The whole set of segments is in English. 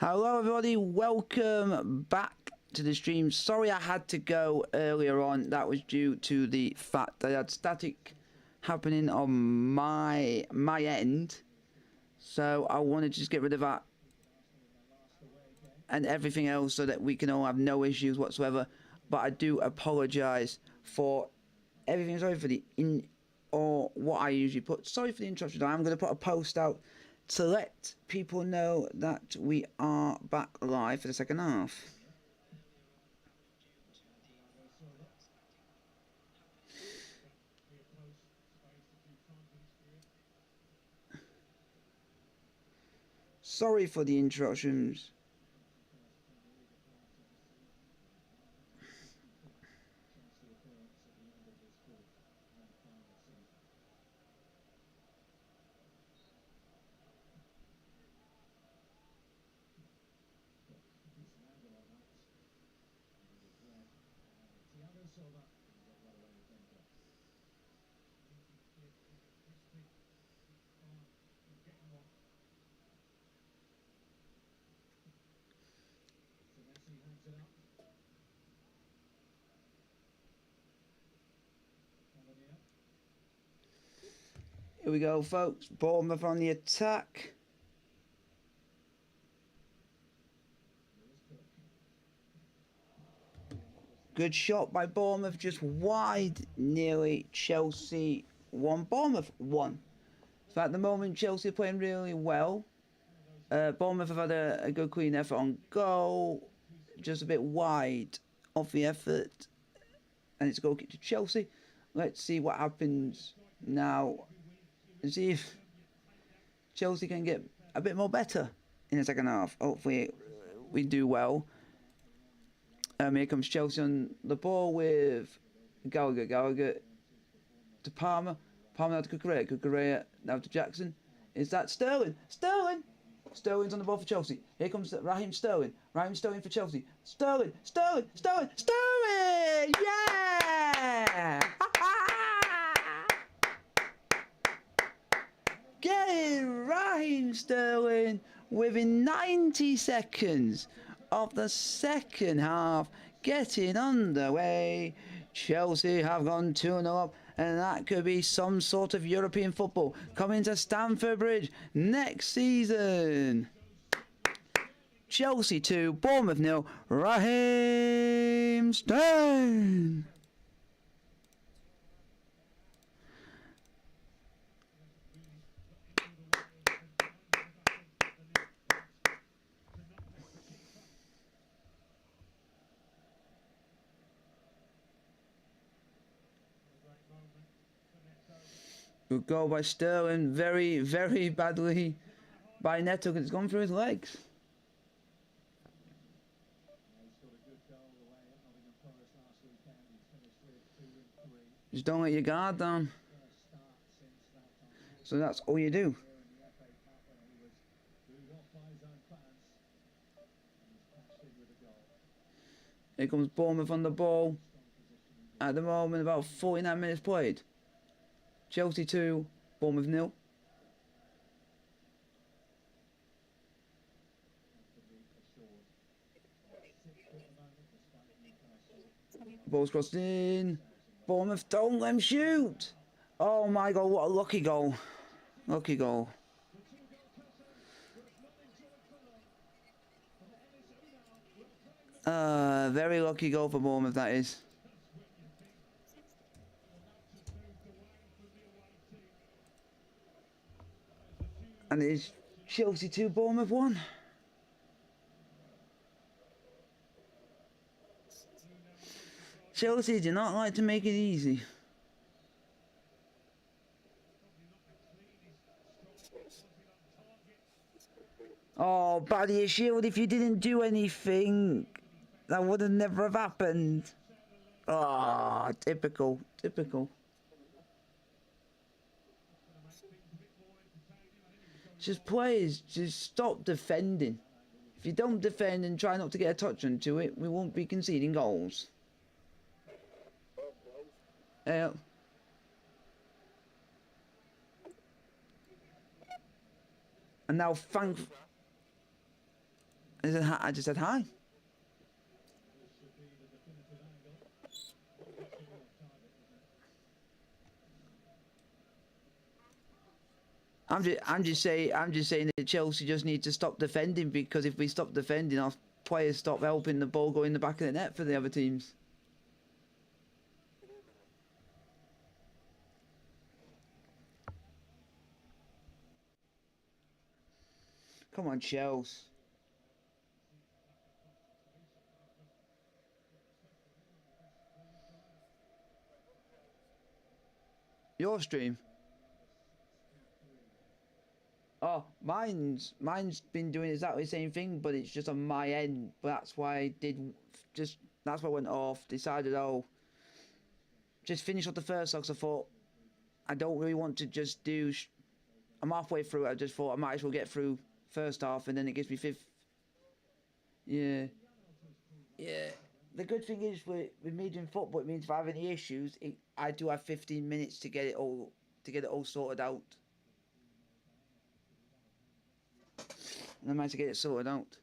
Hello everybody, welcome back to the stream. Sorry I had to go earlier on. That was due to the fact that I had static happening on my end. So I wanted to just get rid of that and everything else so that we can all have no issues whatsoever. But I do apologise for everything. Sorry for the or what I usually put. Sorry for the interruption. I'm going to put a post out to let people know that we are back live for the second half. Sorry for the interruptions. Here we go, folks. Bournemouth on the attack. Good shot by Bournemouth, just wide, nearly. Chelsea 1, Bournemouth 1. So at the moment, Chelsea are playing really well. Bournemouth have had a good clean effort on goal. Just a bit wide of the effort. And it's a goal kick to Chelsea. Let's see what happens now. And see if Chelsea can get a bit more better in the second half. Hopefully we do well. Here comes Chelsea on the ball with Gallagher to Palmer. Palmer now to Cucurella now to Jackson. Is that Sterling? Sterling's on the ball for Chelsea. Here comes Raheem Sterling. Raheem Sterling for Chelsea. Sterling! Yeah! Getting Raheem Sterling within 90 seconds of the second half getting underway. Chelsea have gone 2-0 up, and that could be some sort of European football coming to Stamford Bridge next season. Chelsea 2, Bournemouth 0, Raheem Sterling. Good goal by Sterling, very, very badly by Neto, because it's gone through his legs. Just don't let your guard down. So that's all you do. Here comes Bournemouth on the ball. At the moment, about 49 minutes played. Chelsea 2, Bournemouth 0. Ball's crossed in. Bournemouth, don't let him shoot. Oh my God, what a lucky goal. Lucky goal. Very lucky goal for Bournemouth, that is. And it is Chelsea 2, Bournemouth 1. Chelsea do not like to make it easy. Oh, Buddy Shield, if you didn't do anything, that would have never have happened. Oh, typical. Just players, just stop defending. If you don't defend and try not to get a touch onto it, we won't be conceding goals. And now I just said hi. I'm just saying that Chelsea just need to stop defending, because if we stop defending, our players stop helping the ball go in the back of the net for the other teams. Come on, Chelsea. Your stream. Oh, mine's been doing exactly the same thing, but it's just on my end. But that's why I did that's why I went off. Decided, oh, just finish up the first because I thought I don't really want to just do. I'm halfway through it. I just thought I might as well get through first half, and then it gives me fifth. Yeah. The good thing is with me doing football, it means if I have any issues, I do have 15 minutes to get it all sorted out. And I managed to get it sorted out.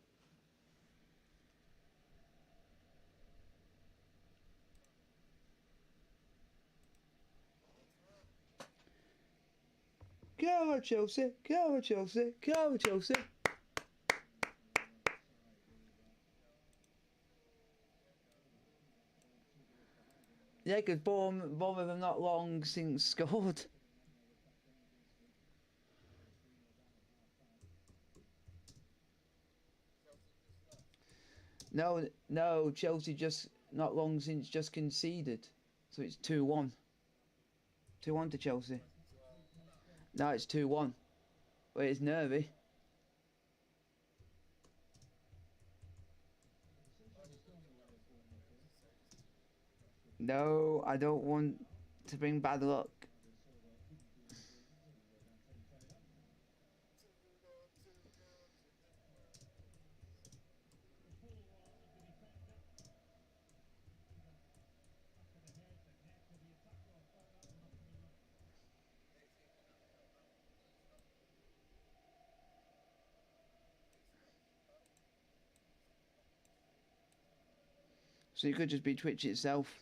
Go on, Chelsea! Go on, Chelsea! Go on, Chelsea! Yeah, because Bournemouth have not long since scored. No, Chelsea just not long since just conceded. So it's 2-1. 2-1 to Chelsea. No, it's 2-1. But it's nervy. No, I don't want to bring bad luck. So it could just be Twitch itself.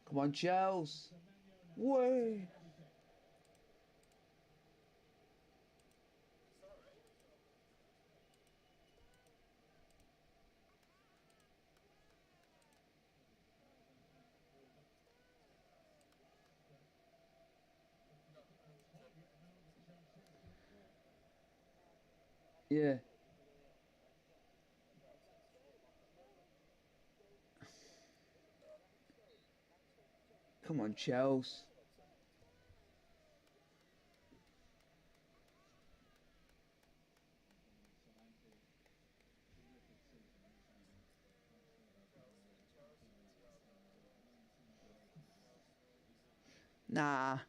Come on, Chelsea. Way. Yeah. Come on, Chelsea. Nah.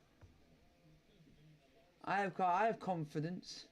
I have confidence.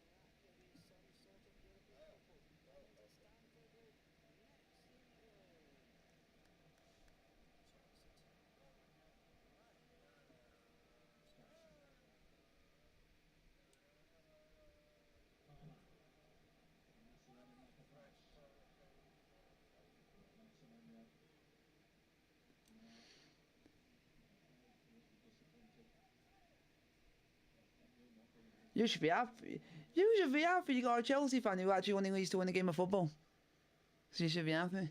You should be happy. You should be happy you got a Chelsea fan who actually only needs to win a game of football. So you should be happy.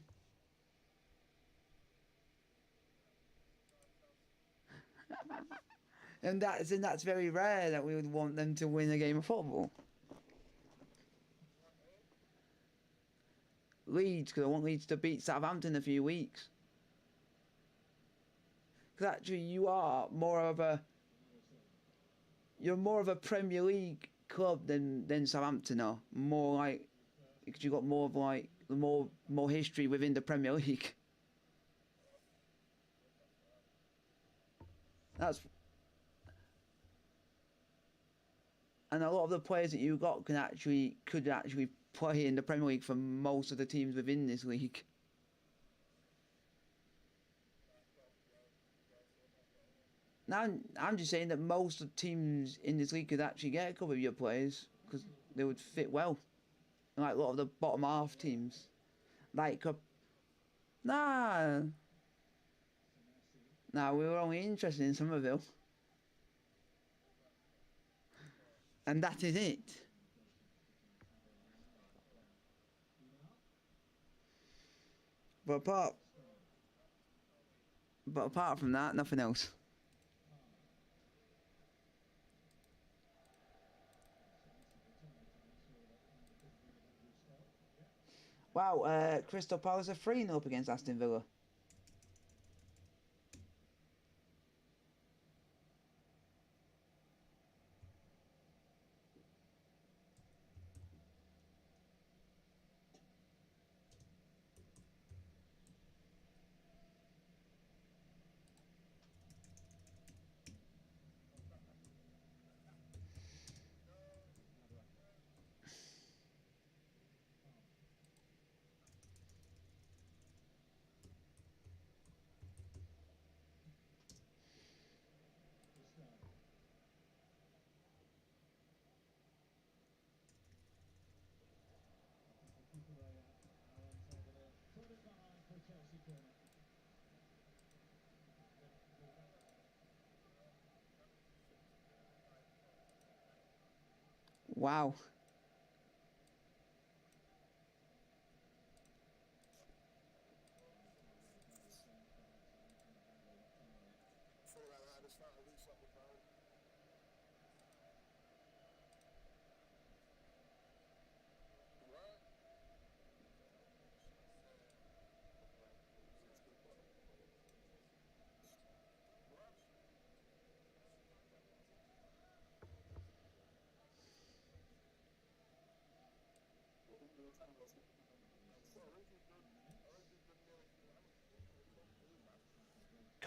And that's very rare that we would want them to win a game of football. Leeds, because I want Leeds to beat Southampton in a few weeks. Because actually you're more of a Premier League club than Southampton are. More like, because you've got more of like more history within the Premier League. And a lot of the players that you got could actually play in the Premier League for most of the teams within this league. Now, I'm just saying that most of the teams in this league could actually get a couple of your players because they would fit well. Like a lot of the bottom half teams. Like, nah. Nah, we were only interested in Somerville. And that is it. But apart from that, nothing else. Wow, Crystal Palace are 3-0 up against Aston Villa. Wow.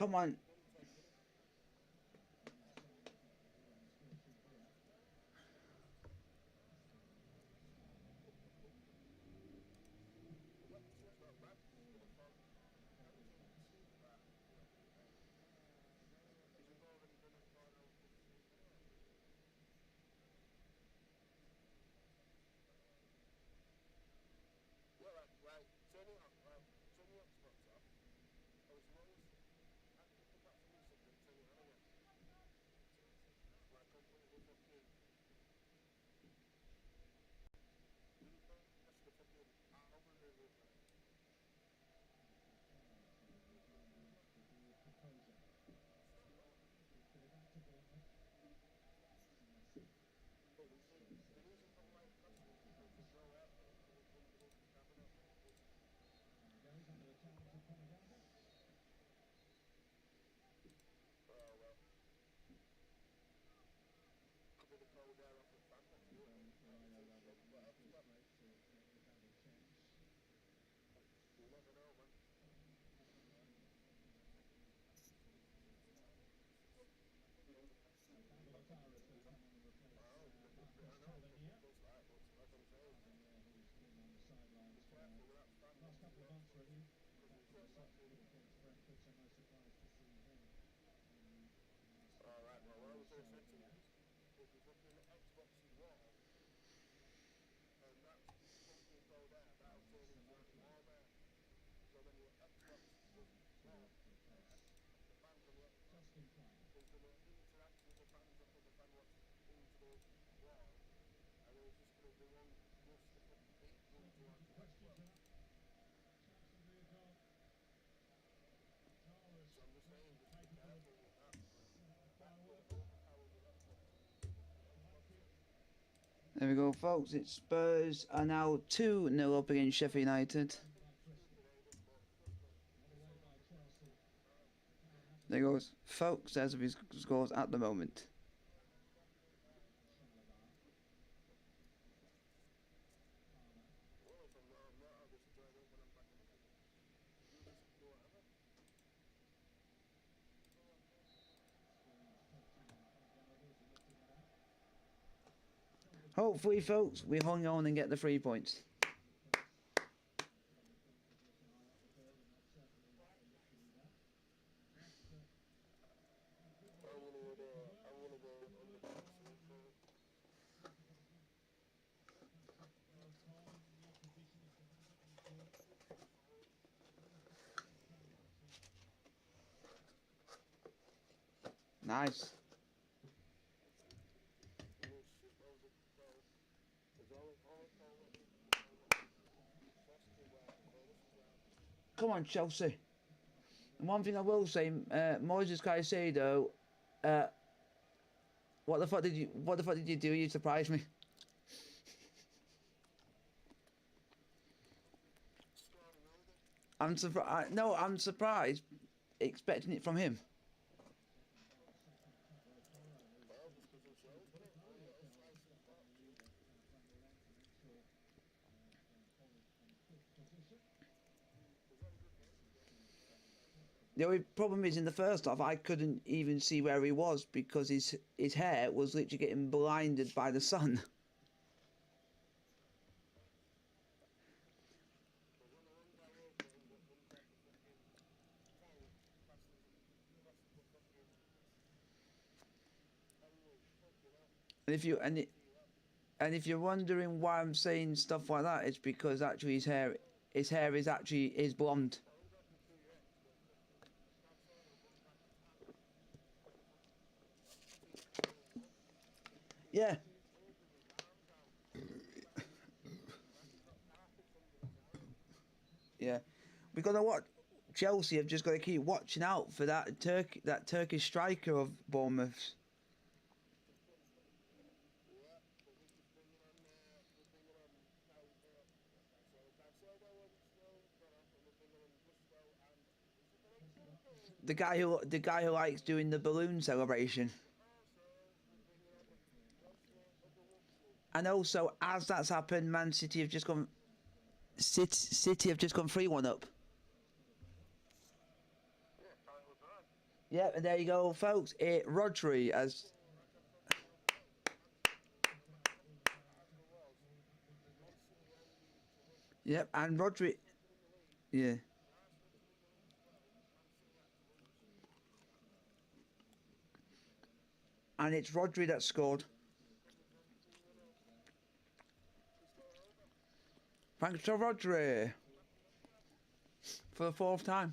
Come on. There we go, folks. It's Spurs are now 2-0 up against Sheffield United. There goes, folks, as of his scores at the moment. Hopefully, folks, we hang on and get the 3 points. Nice. Come on, Chelsea. And one thing I will say, Moises Caicedo, what the fuck did you do? You surprised me. I'm surprised. No, I'm surprised, expecting it from him. The only problem is in the first half I couldn't even see where he was because his hair was literally getting blinded by the sun. And if you're wondering why I'm saying stuff like that, it's because actually his hair is blonde. Yeah. Yeah. We gotta watch. Chelsea have just got to keep watching out for that Turkish striker of Bournemouth's. The guy who likes doing the balloon celebration. And also, as that's happened, Man City have just gone. City have just gone 3-1 up. Yeah, and there you go, folks. Rodri as. Yep, and Rodri. Yeah. And it's Rodri that scored. Thanks to Rodri. For the 4th time.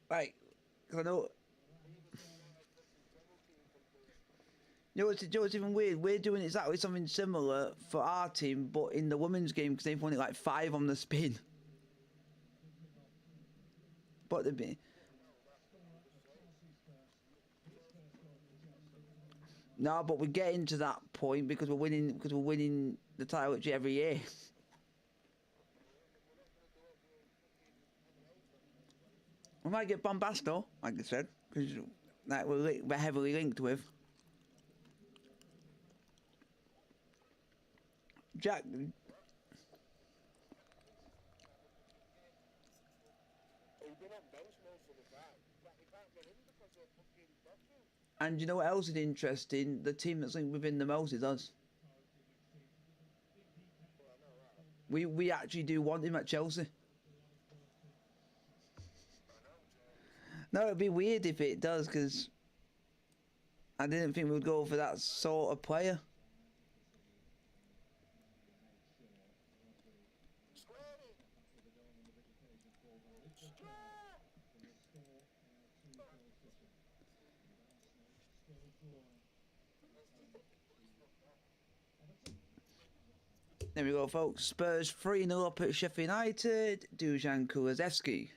Right, because I know. You know what's even weird? We're doing exactly something similar for our team, but in the women's game because they've won it like 5 on the spin. But they've been. No, but we're getting to that point because we're winning the title every year. We might get Bombasto, like I said, because that we're heavily linked with. Jack. And you know what else is interesting? The team that's linked within the most is us. We actually do want him at Chelsea. No, it'd be weird if it does, because I didn't think we would go for that sort of player. There we go, folks. Spurs 3-0 up at Sheffield United. Dusan Kulusevski.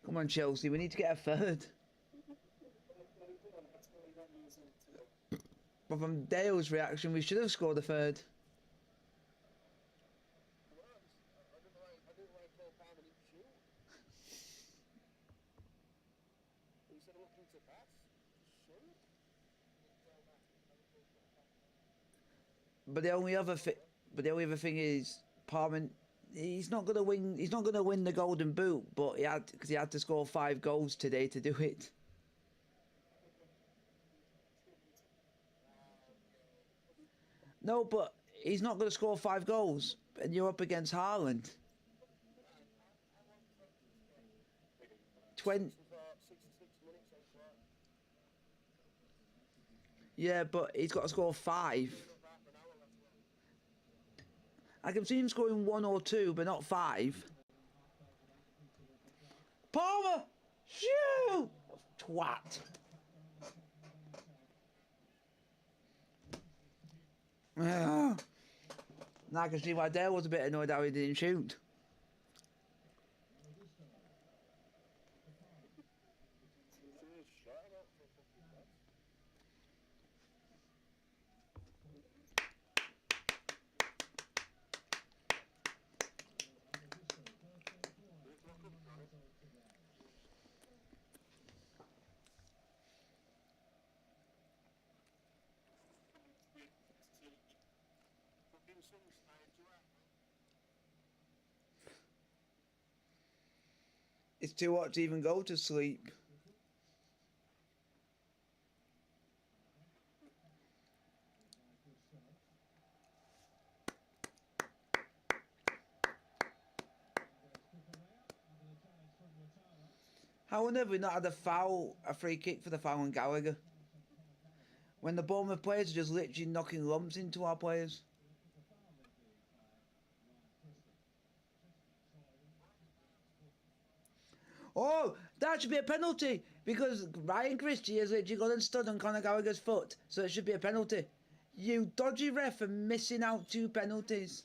Come on, Chelsea. We need to get a 3rd. But from Dale's reaction, we should have scored a 3rd. But the only other thing is, Parman, he's not gonna win. He's not gonna win the Golden Boot, but because he had to score 5 goals today to do it. No, but he's not gonna score 5 goals, and you're up against Haaland. 20. Yeah, but he's got to score 5. I can see him scoring 1 or 2, but not 5. Palmer! Shoot! Twat. Now I can see why Dale was a bit annoyed how he didn't shoot. It's too hot to even go to sleep. How on earth have we not had a free kick for the foul on Gallagher? When the Bournemouth players are just literally knocking lumps into our players. Oh, that should be a penalty because Ryan Christie has literally gone and stood on Conor Gallagher's foot, so it should be a penalty. You dodgy ref for missing out 2 penalties.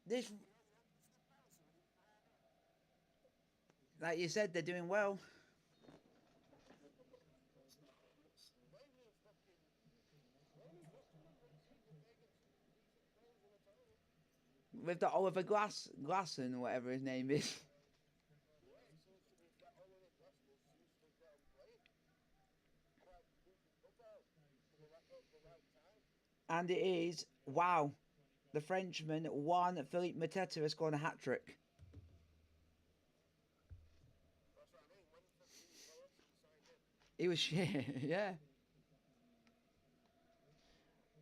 This, like you said, they're doing well. With the Oliver Glasson, or whatever his name is. And it is, wow, the Frenchman, Philippe Mateta, has scored a hat-trick. He was shit, yeah.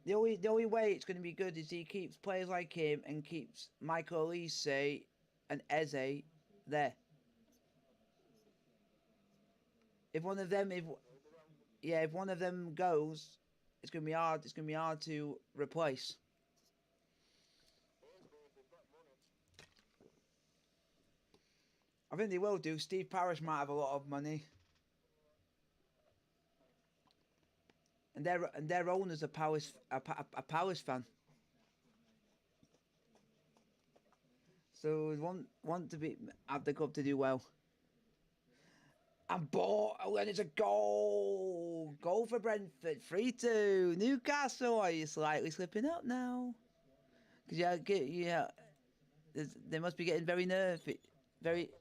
The only way it's going to be good is he keeps players like him and keeps Michael Elise and Eze there. If one of them, if one of them goes, it's going to be hard. It's going to be hard to replace. I think they will do. Steve Parish might have a lot of money. And their owner's a Palace fan. So want to have the club to do well. And when it's a goal for Brentford, 3-2. Newcastle, are you slightly slipping up now? Because they must be getting very nervy, very.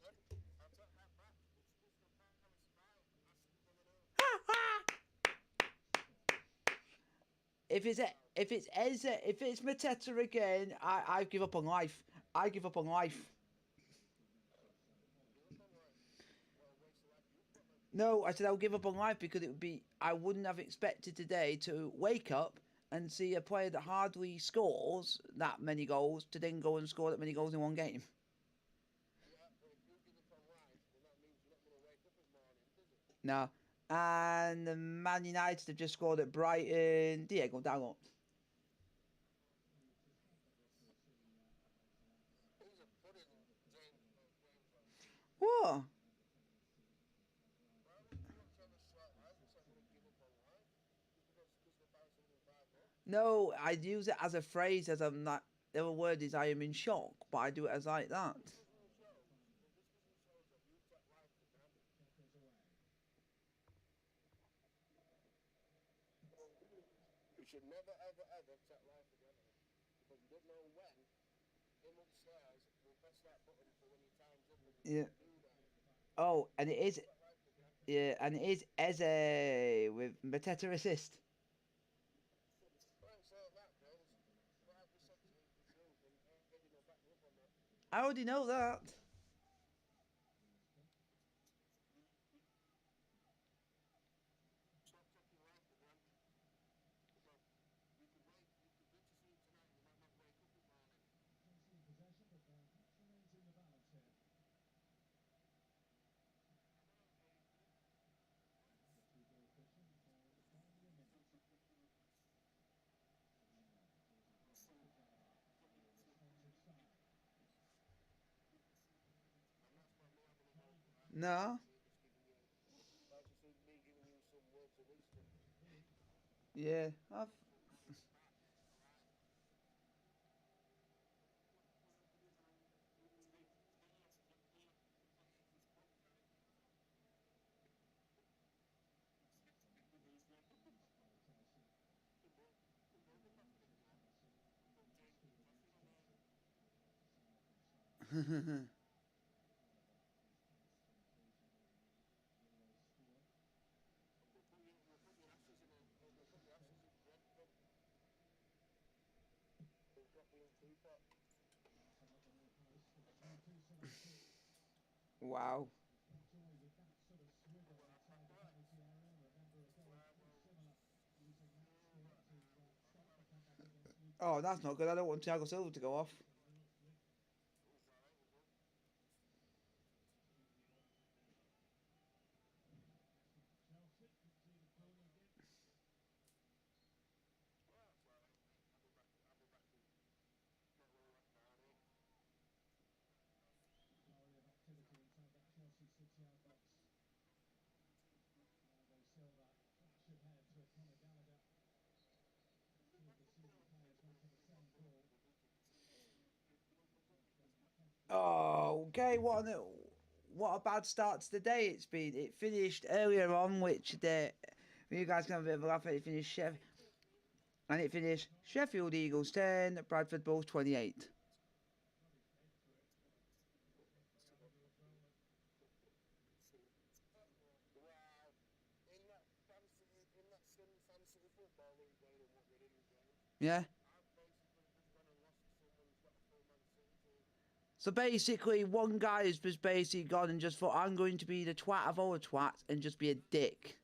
If it's Mateta again, I give up on life. I give up on life. No, I said I'll give up on life because I wouldn't have expected today to wake up and see a player that hardly scores that many goals to then go and score that many goals in one game. No. And the Man United have just scored at Brighton. Diego Dalot. What? No, I'd use it as a phrase as I'm not. The other word is I am in shock, but I do it as like that. You should never, ever, ever take life again because you don't know when him upstairs will press that button for when your time's up. Yeah. Oh, and it is. Yeah, and it is Eze with Mateta assist. I already know that. No. Yeah. I've... Wow. Oh, that's not good. I don't want Thiago Silva to go off. Oh, okay. What a bad start to the day it's been. It finished earlier on, which you guys can have a bit of a laugh at. It finished Sheffield Eagles 10, Bradford Bulls 28. Yeah. So basically, one guy has just basically gone and just thought, I'm going to be the twat of all the twats and just be a dick.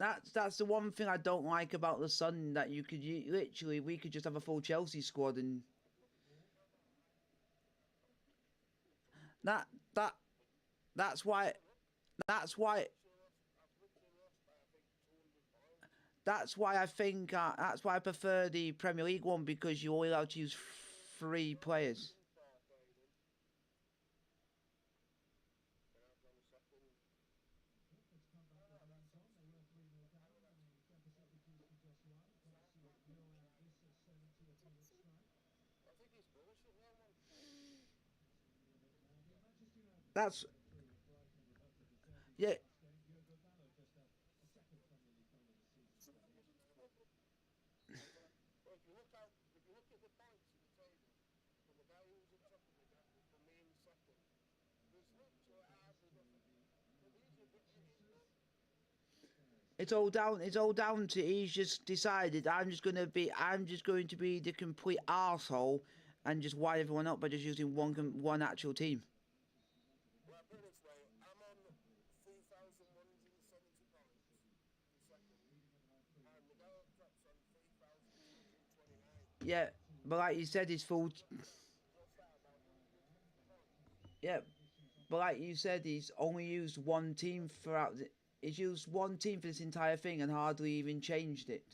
That's the one thing I don't like about the Sun, that literally we could just have a full Chelsea squad, and that that that's why that's why that's why I prefer the Premier League one, because you're only allowed to use 3 players. That's yeah. It's all down to he's just decided I'm just going to be the complete arsehole and just wind everyone up by just using one actual team. Yeah, but like you said, his full. Yeah, but like you said, he's only used one team throughout. He's used one team for this entire thing and hardly even changed it.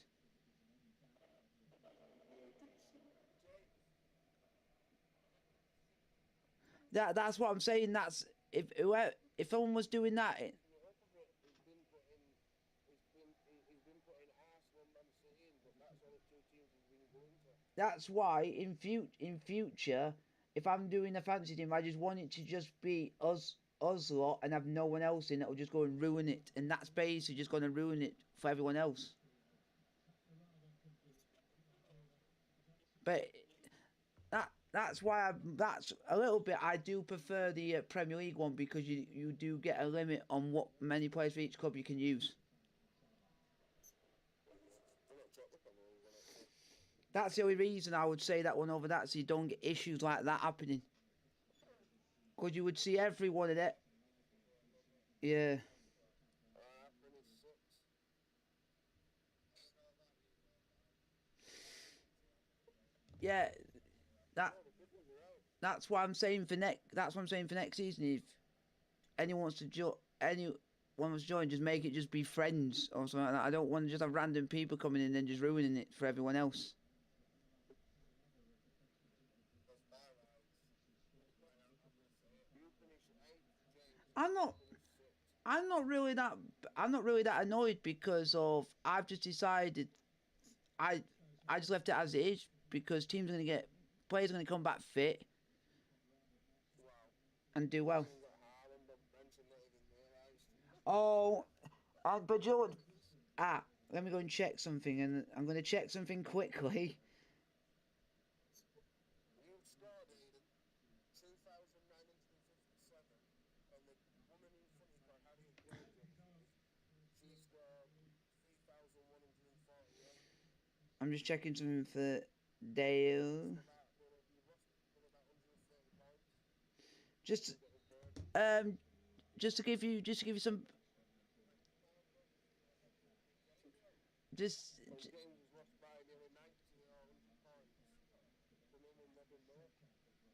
That's what I'm saying. That's if someone was doing that. That's why in future, if I'm doing a fantasy team, I just want it to just be us lot and have no one else in it. Will just go and ruin it, and that's basically just going to ruin it for everyone else. But that's a little bit. I do prefer the Premier League one, because you do get a limit on what many players for each club you can use. That's the only reason I would say that one over that, so you don't get issues like that happening. Because you would see everyone in it. Yeah. Yeah. That that's what I'm saying for next season. If anyone wants to join, just make it just be friends or something like that. I don't want to just have random people coming in and just ruining it for everyone else. I'm not. I'm not really that. I'm not really that annoyed because of. I've just decided. I. I just left it as it is because teams are going to get. Players are going to come back fit and do well. Oh, but you know what? Let me go and check something, and I'm going to check something quickly. I'm just checking something for Dale. Just um, just to give you some, just.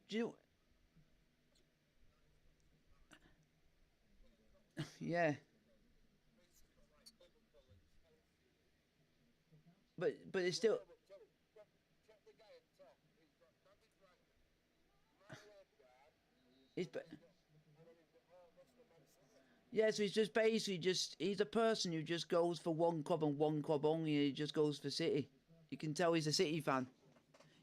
Do you? Yeah, but it's still. It's yeah, so he's just basically he's a person who just goes for one club and one club only. And he just goes for City. You can tell he's a City fan.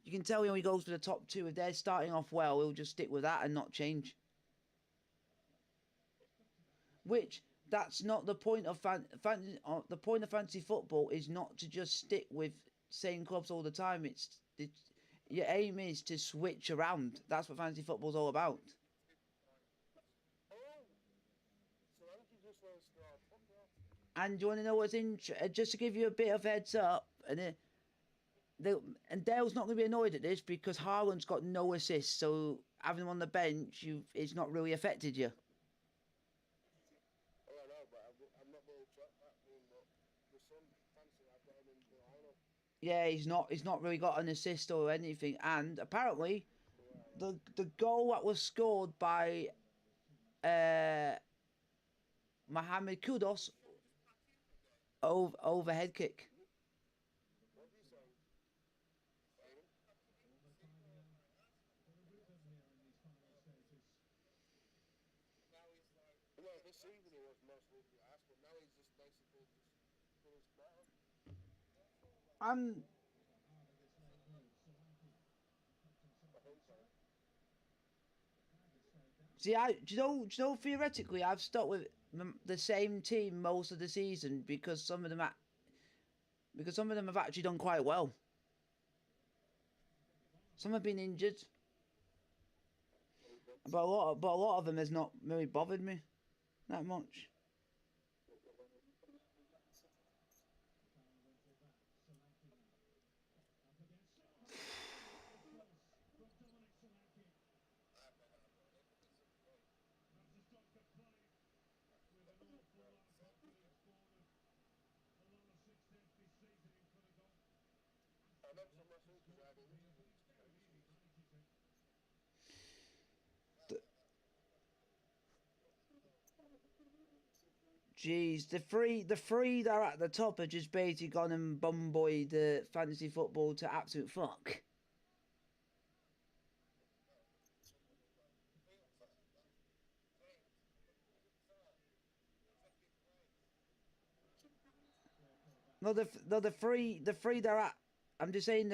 You can tell when he goes for the top two. If they're starting off well, he'll just stick with that and not change. Which that's not the point of the point of fantasy football is not to just stick with same clubs all the time. It's your aim is to switch around. That's what fantasy football's all about. And do you want to know what's interesting? Just to give you a bit of heads up, and Dale's not going to be annoyed at this because Haaland's got no assists, so having him on the bench, it's not really affected you. Yeah, he's not really got an assist or anything, and apparently, the goal that was scored by Mohamed Kudos overhead kick. I'm see. Do you know? Theoretically, I've stuck with the same team most of the season because some of them have actually done quite well. Some have been injured, but a lot of them has not really bothered me that much. Jeez, the three that are at the top are just basically gone and bumboyed the fantasy football to absolute fuck. No, the three they're at. I'm just saying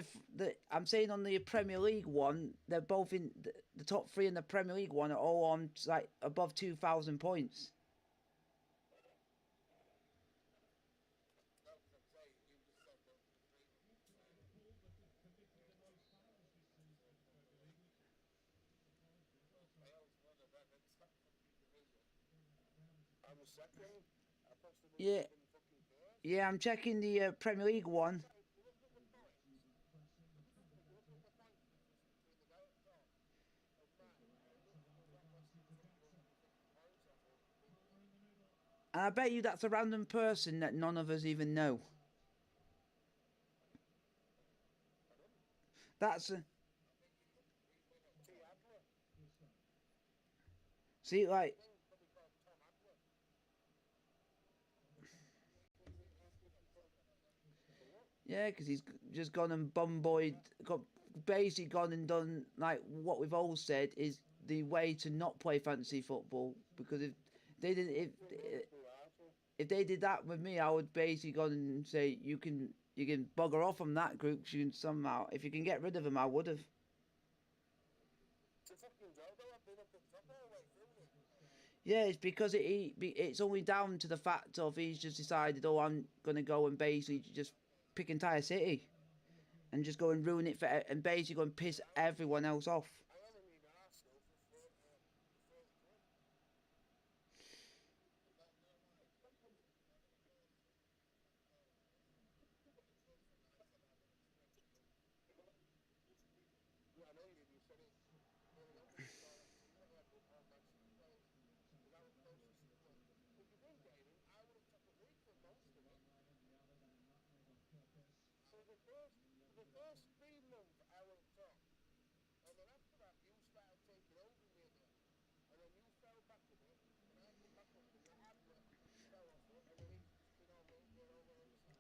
I'm saying on the Premier League one, they're both in the top three in the Premier League one are all on like above 2,000 points. Yeah, yeah. I'm checking the Premier League one. And I bet you that's a random person that none of us even know. That's a, see, like, yeah, because he's just gone and basically gone and done like what we've all said is the way to not play fantasy football because They did if they did that with me, I would basically go and say you can bugger off from that group. 'Cause you can somehow, if you can get rid of them, I would have. Yeah, it's because it's only down to the fact of he's just decided, oh, I'm gonna go and basically just pick entire city, and just go and ruin it for, and basically go and piss everyone else off.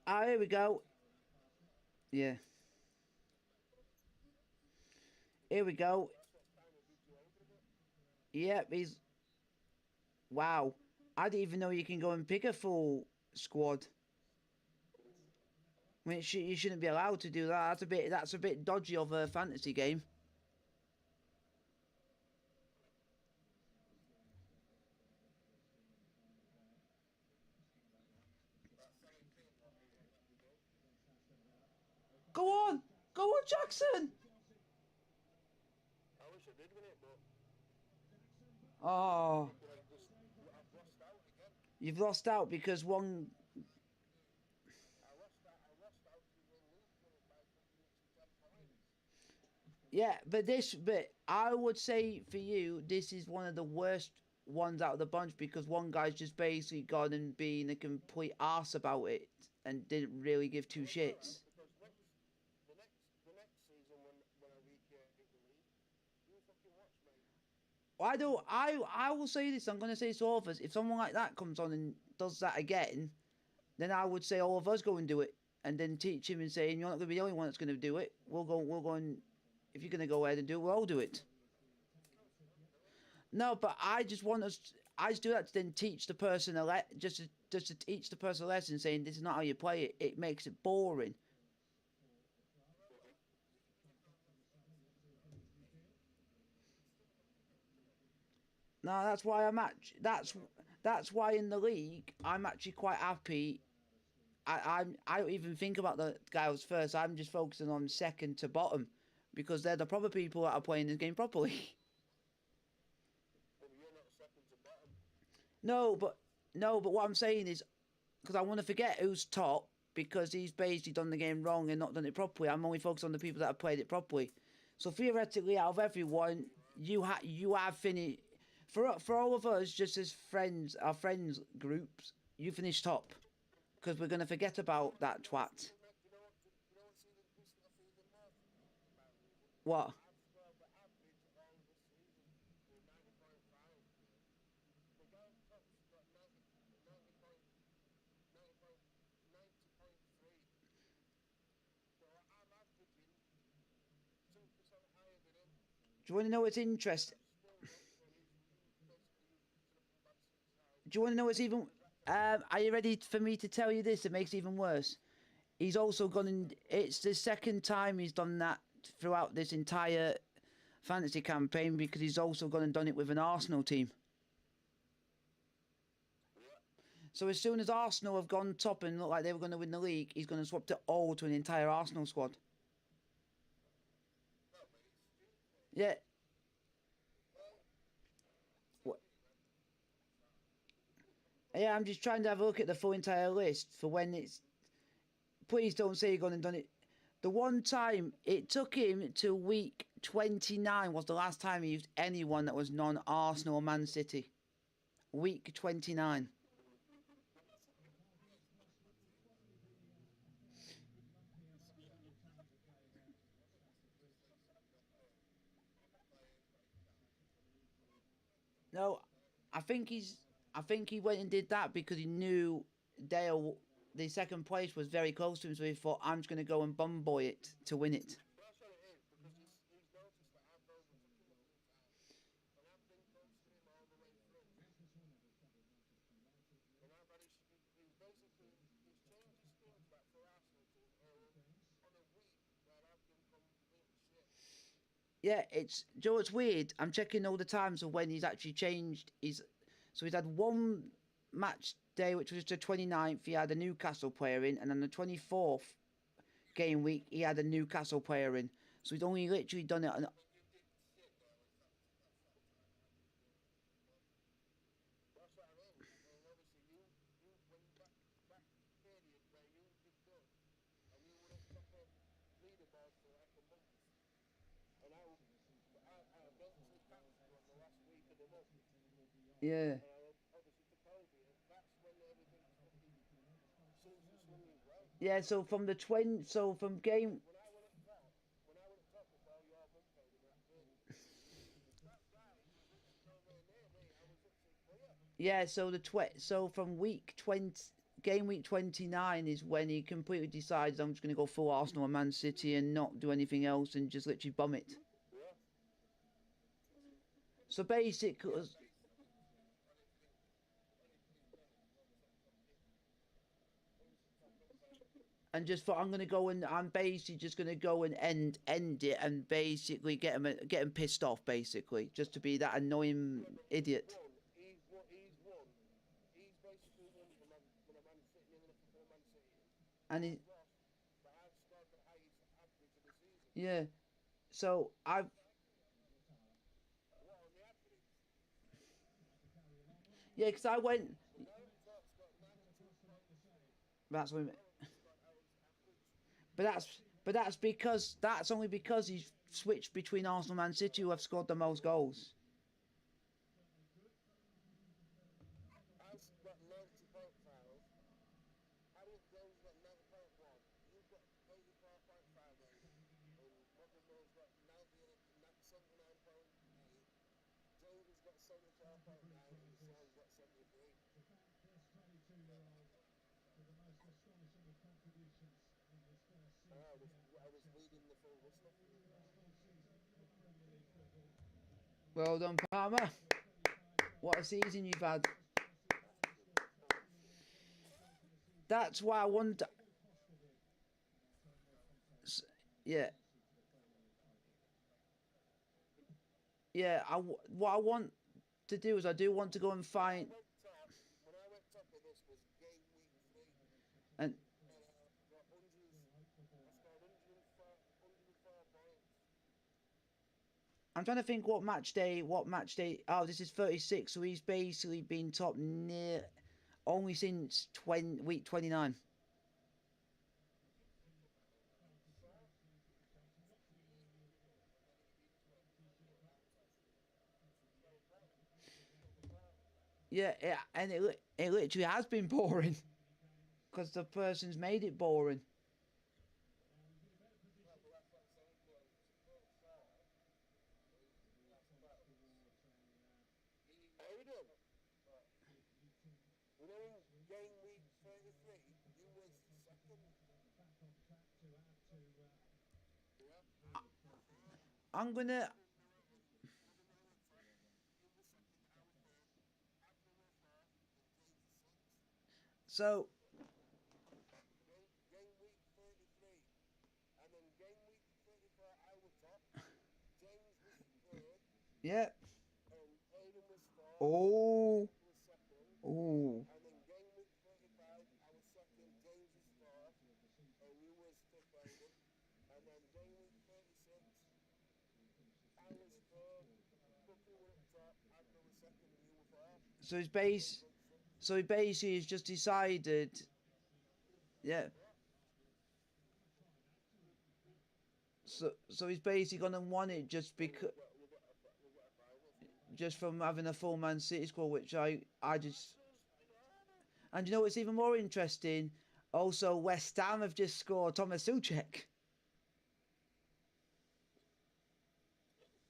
Ah, here we go. Yeah. Here we go. Yep, he's... Wow. I didn't even know you can go and pick a full squad. I mean, you shouldn't be allowed to do that. That's a bit dodgy of a fantasy game. Go on! Go on, Jackson! I wish I did win it, but... Oh. I've lost out again. You've lost out because one... I lost out to the league winning by 10 points. Yeah, but I would say for you, this is one of the worst ones out of the bunch because one guy's just basically gone and been a complete arse about it and didn't really give two shits. Because the next season when I recreate the league, you fucking watch, mate. I will say this, I'm going to say this to all of us, if someone like that comes on and does that again, then I would say all of us go and do it and then teach him and say, you're not going to be the only one that's going to do it. We'll go and, if you're going to go ahead and do it, we'll all do it. No, but I just do that to then teach the person just to teach the person a lesson, saying this is not how you play it. It makes it boring. No, that's why that's why in the league I'm actually quite happy. I don't even think about the guy who's first. I'm just focusing on second to bottom because they're the proper people that are playing this game properly. You're not second to bottom. No, but what I'm saying is, because I want to forget who's top because he's basically done the game wrong and not done it properly. I'm only focused on the people that have played it properly. So theoretically, out of everyone, you have finished. For all of us, just as friends, our friends groups, you finished top because we're gonna forget about that twat. You know what's even pissed me off even more? What? I've scored the average all this season with 90.5. The guy at top's got 90.3. So I'm averaging 2% higher than him. Do you want to know what's interesting? Do you want to know what's even... are you ready for me to tell you this? It makes it even worse. He's also gone and... It's the second time he's done that throughout this entire fantasy campaign because he's also gone and done it with an Arsenal team. So as soon as Arsenal have gone top and look like they were going to win the league, he's going to swap it all to an entire Arsenal squad. Yeah. What? Yeah, I'm just trying to have a look at the full entire list for when it's... Please don't say you've gone and done it. The one time it took him to week 29 was the last time he used anyone that was non-Arsenal or Man City. Week 29. No, I think he went and did that because he knew Dale, the second place, was very close to him, so he thought, I'm just going to go and bum boy it to win it. That's what it is, because he's noticed that I've overtaken the full time. And I've been close to him all the way through. Yeah, it's, do you know what's weird? I'm checking all the times of when he's actually changed his. So he's had one match day, which was the 29th. He had a Newcastle player in, and on the 24th game week, he had a Newcastle player in. So he's only literally done it. On, That's what I mean. And obviously you when that period where you did good and you were at top of leaderboard for like a month, and I eventually catched you on the last week of the month. yeah. Obviously took over you. That's when everything fucking seems to swing his way. Yeah, so from the 20, so from game, When I went at top before your mum came in that period, that guy was literally nowhere near me. I was literally clear. yeah, so so from week 20, game week 29 is when he completely decides I'm just going to go full Arsenal and Man City and not do anything else and just literally bomb it. Yeah. So basically, and just thought I'm gonna go and I'm basically just gonna go and end it and basically get him pissed off basically just to be that annoying idiot. He's won. He's basically won when a Man City in for Man City. And he, Lost, but I've scored the highest average of the season. yeah, so I've What on the average? yeah, because I went. Top's got 92 points. That's what. Scored highest average. That's only because he's switched between Arsenal and Man City who have scored the most goals. I've got 90.5. Harry Jones got 90.1. You've got 84.58. And Mahomak's got 79.8. James has got 74.9. And Sean's got 73. I was reading the full list off. Well done, Palmer. What a season you've had. That's why I want. Yeah. Yeah. What I want to do is I do want to go and find. When I went top of this was game week 3. And I scored 104 points. I'm trying to think what match day. Oh, this is 36. So he's basically been top near only since week 29. Yeah, and it literally has been boring because the person's made it boring. Aiden, you know in game week 33, you was second. Yeah. I'm gonna. So Game week 33. And then game week 34, I was top. James was third. yeah. And Aiden was fourth. Oh. Was second. Oh. And then game week 35, I was second. James was fourth. And you was fifth, Aiden. And then game week 36, I was third. Booker were at top. Adler was second. And you were fourth. So he basically has just decided. Yeah. So he's basically gonna want it just because. Just from having a full Man City squad, which I just. And you know what's even more interesting? Also, West Ham have just scored Thomas Suchek.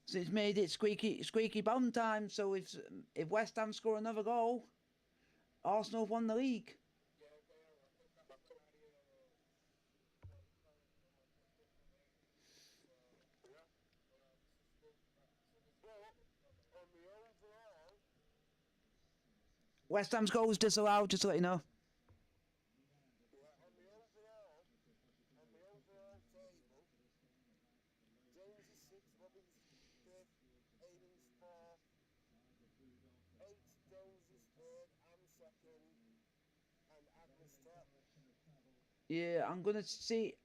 So it's made it squeaky bum time. So if West Ham score another goal, Arsenal have won the league. West Ham's goals disallowed, just to let you know. On the overall table, James is 6, Robin's Yeah, I'm gonna see.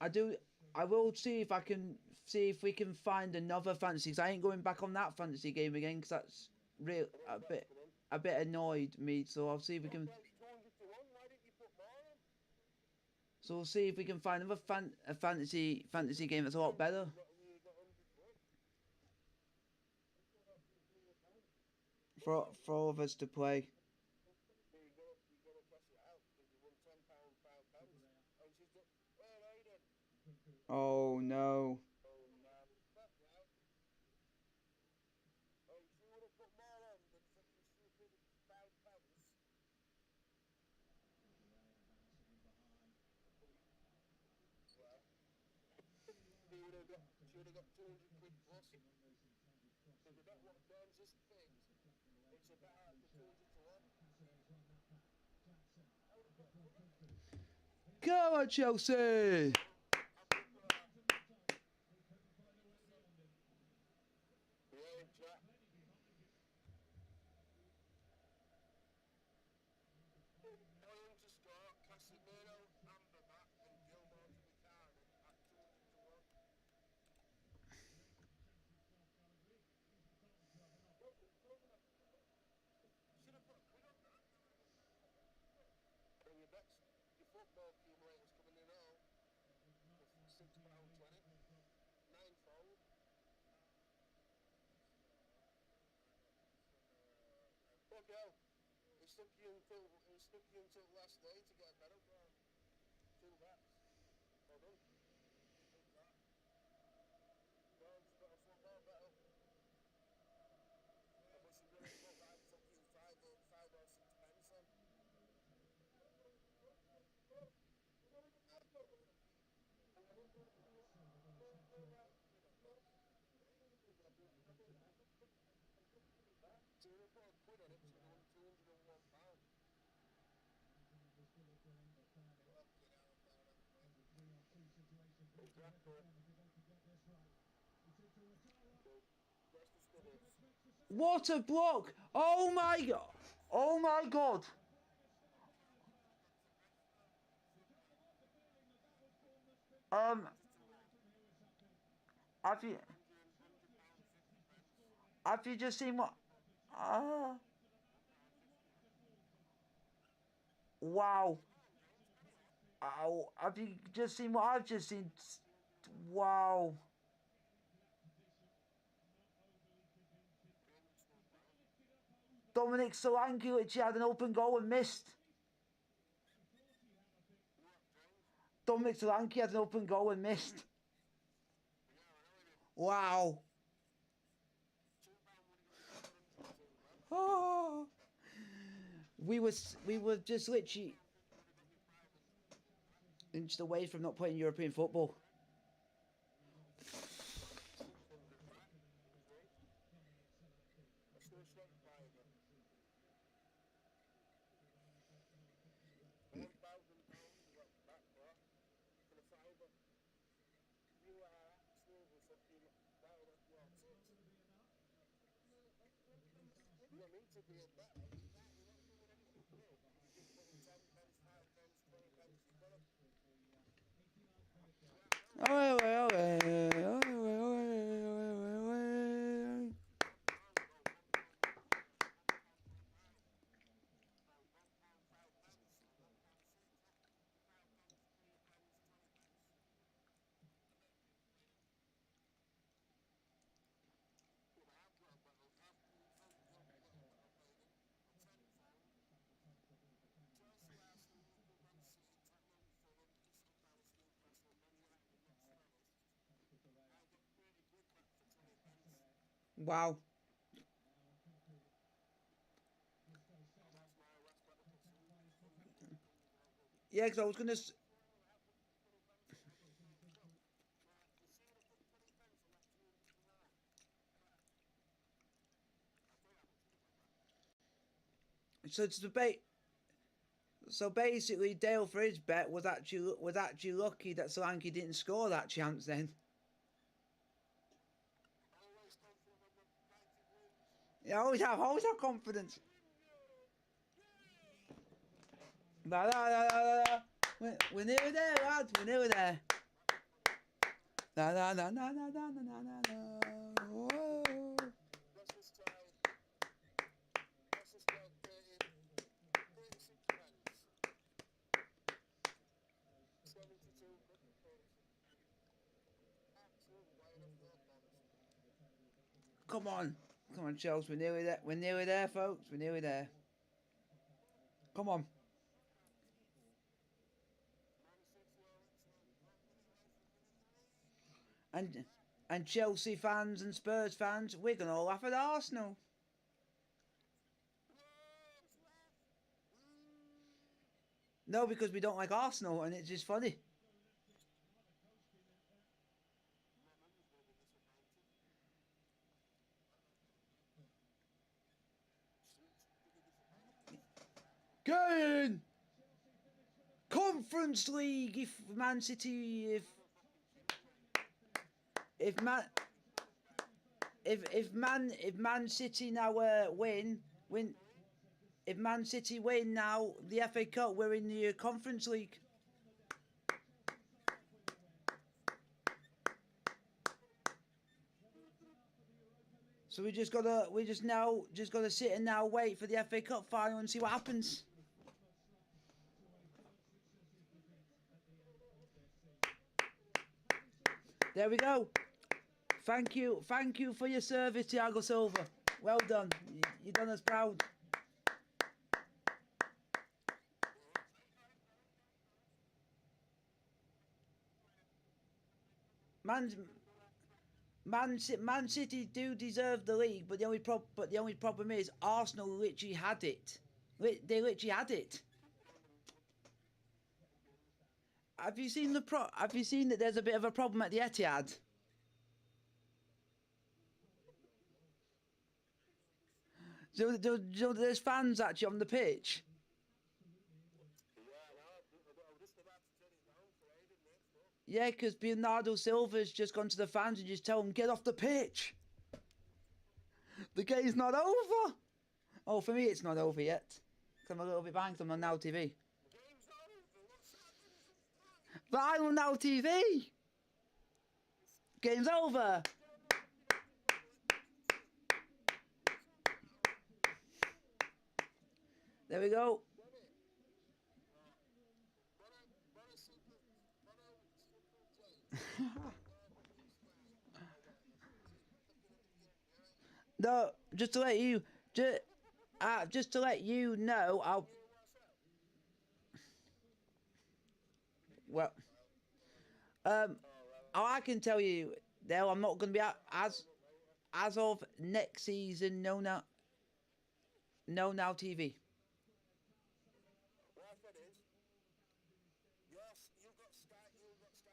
I will see if I can see if we can find another fantasy. Cause I ain't going back on that fantasy game again. Cause that's real a bit annoyed me. So I'll see if we can. So we'll see if we can find another fantasy game that's a lot better for all of us to play. Oh no. She would have got 200 quid plus. If you bet what Burns is picked, it's about 200 to 1. Go on, Chelsea! Yeah, Jack. Owen to score, Casemiro, Amberback, and Gilmore to be carded at 200 to 1. Should have put a quid on that. And your bets, your football accumulators coming in all for £6.20. Ninefold. Fuck hell. It took you until last day to get a medal. 2 bets. Well done. Burns got a football medal. I must have really put like fucking 5 or 6 pence on. So we put a quid on it, so we won £201. What a block! Oh my god! Oh my god! Um, have you just seen what? Wow! Oh, have you just seen what I've just seen? Wow! Dominic Solanke literally had an open goal and missed. Dominic Solanke had an open goal and missed. Wow! Oh. We were just literally inched away from not playing European football. You need to be a better. You're not doing anything big. You're just putting 10 pence, 5 pence, 20 pence. You've got to. Chelsea, Arsenal, Liverpool, Man City, Tottenham, Fulham, Crystal Palace, Newcastle, Man United, and Leicester. I get 30 quid back for 20 pence. Wow! That's my last bet I put 100 quid. Yeah, because I was gonna. You see when I put 20 pence on that 200 to 1? I'll tell you how much it went back. So to debate. So basically, Dale for his bet was actually lucky that Solanke didn't score that chance then. Always confident on the You always have confidence. Da, da, da, da, da. We're nearly there, lads. We're nearly there. Da, da, da, da, da, da, da, da, da. Whoa. Let's just try 36 pence. 72 absolutely wide off the bonus. Come on, Chelsea. We're nearly there. We're nearly there, folks. We're nearly there. Come on. And Chelsea fans and Spurs fans, we're gonna all laugh at Arsenal. No, because we don't like Arsenal, and it's just funny. Again! Conference League. If Man City, if Man City now win. If Man City win now the FA Cup, we're in the Conference League. So we just gotta sit and now wait for the FA Cup final and see what happens. There we go. Thank you for your service, Thiago Silva. Well done. You done us proud. Man City do deserve the league, but the only problem is Arsenal literally had it. They literally had it. Have you seen that there's a bit of a problem at the Etihad? So there's fans actually on the pitch. Yeah, because Bernardo Silva's just gone to the fans and just tell them, get off the pitch. The game's not over. Oh, for me, it's not over yet. I'm a little bit behind on Now TV. But I'm on Now TV. Game's over. There we go. No, just to let you know, I can tell you, Dale, I'm not going to be out as of next season. No Now TV. Yes, you've got Sky Sports, haven't you?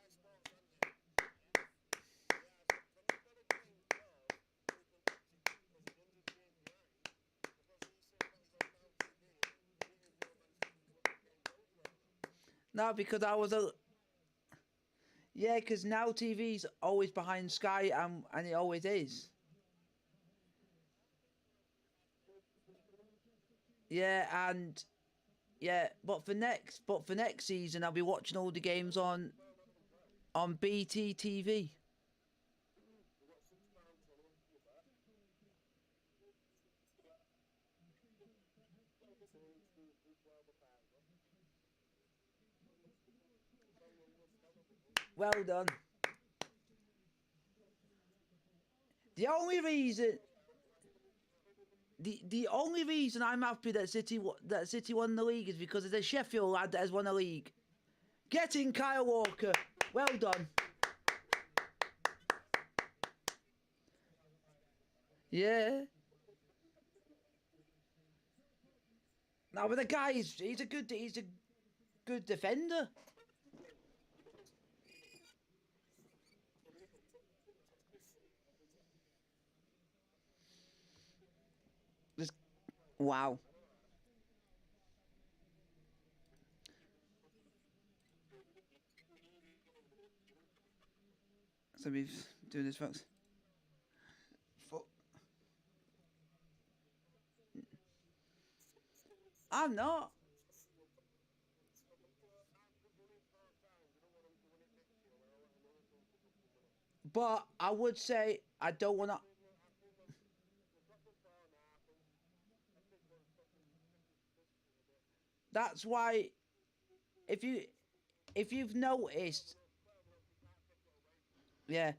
No, because I was a... Yeah, because Now TV's always behind Sky, and it always is. Yeah, and... Yeah, but for next season, I'll be watching all the games on BT TV. Well done. The only reason I'm happy that City won the league is because there's a Sheffield lad that has won a league. Get in, Kyle Walker. Well done. Yeah. No, but the guy he's a good defender. Just wow. So we've doing this, folks. I'm not. But I would say I don't want to. That's why if you've noticed, yeah,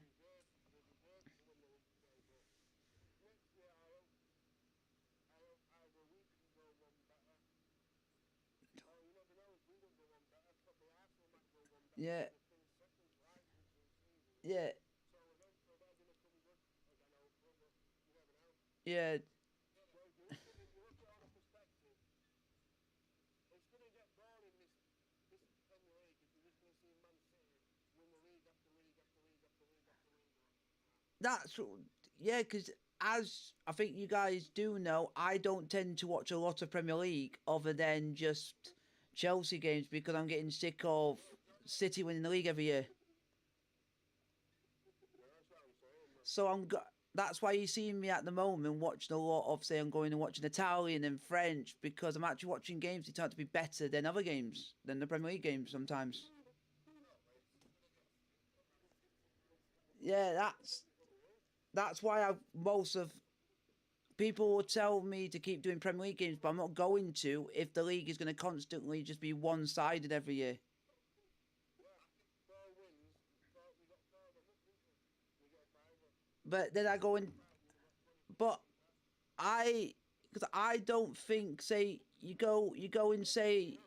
yeah, yeah, yeah, It's going to get boring this Premier League if you're just going to see Man City win the league after league after league after league after league. that's yeah. Because as I think you guys do know, I don't tend to watch a lot of Premier League other than just Chelsea games because I'm getting sick of City winning the league every year. So that's why you see me at the moment watching a lot of, say, I'm going and watching Italian and French because I'm actually watching games that turn out to be better than other games, than the Premier League games sometimes. Yeah, that's why most of people will tell me to keep doing Premier League games, but I'm not going to if the league is going to constantly just be one-sided every year. But then I go in, but because I don't think, say, you go and say,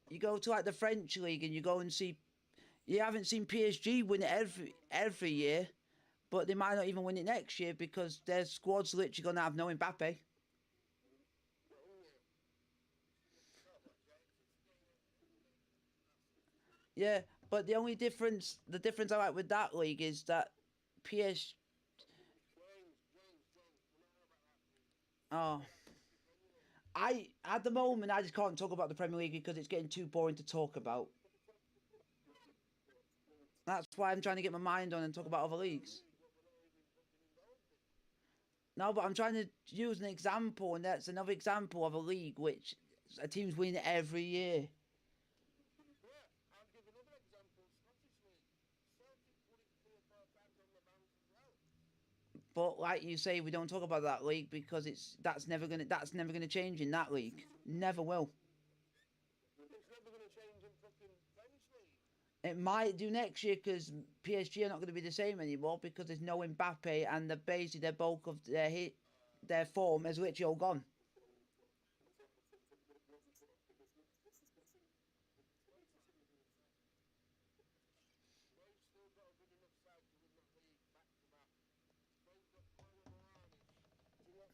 you go to like the French league and you go and see, you haven't seen PSG win it every year, but they might not even win it next year because their squad's literally going to have no Mbappe. Yeah, but the difference I like with that league is that PS. Oh, at the moment I just can't talk about the Premier League because it's getting too boring to talk about. That's why I'm trying to get my mind on and talk about other leagues. No, but I'm trying to use an example, and that's another example of a league which a team's winning every year. Yeah, I'll give another example. Scottish League. Celtic won it 3 or 4 times on the bounce as well. But like you say, we don't talk about that league because that's never gonna change in that league. Never will. It's never going to change in fucking French League. It might do next year because PSG are not going to be the same anymore because there's no Mbappe and basically their bulk of their form is literally all gone. They've still got a good enough side to win that league back to back. They've got Paulo Morales. Do you know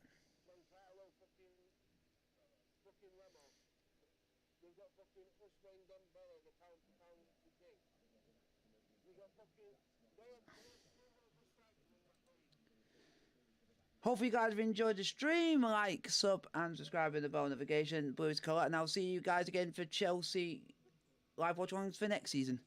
Giancarlo fucking Ramos? They've got fucking Ousmane Dembele, the pound king. They've got fucking. They have still got a good side to win that league. Hopefully you guys have enjoyed the stream. Like, sub, and subscribe with the bell notification. Blue's colour. And I'll see you guys again for Chelsea live watch alongs for next season.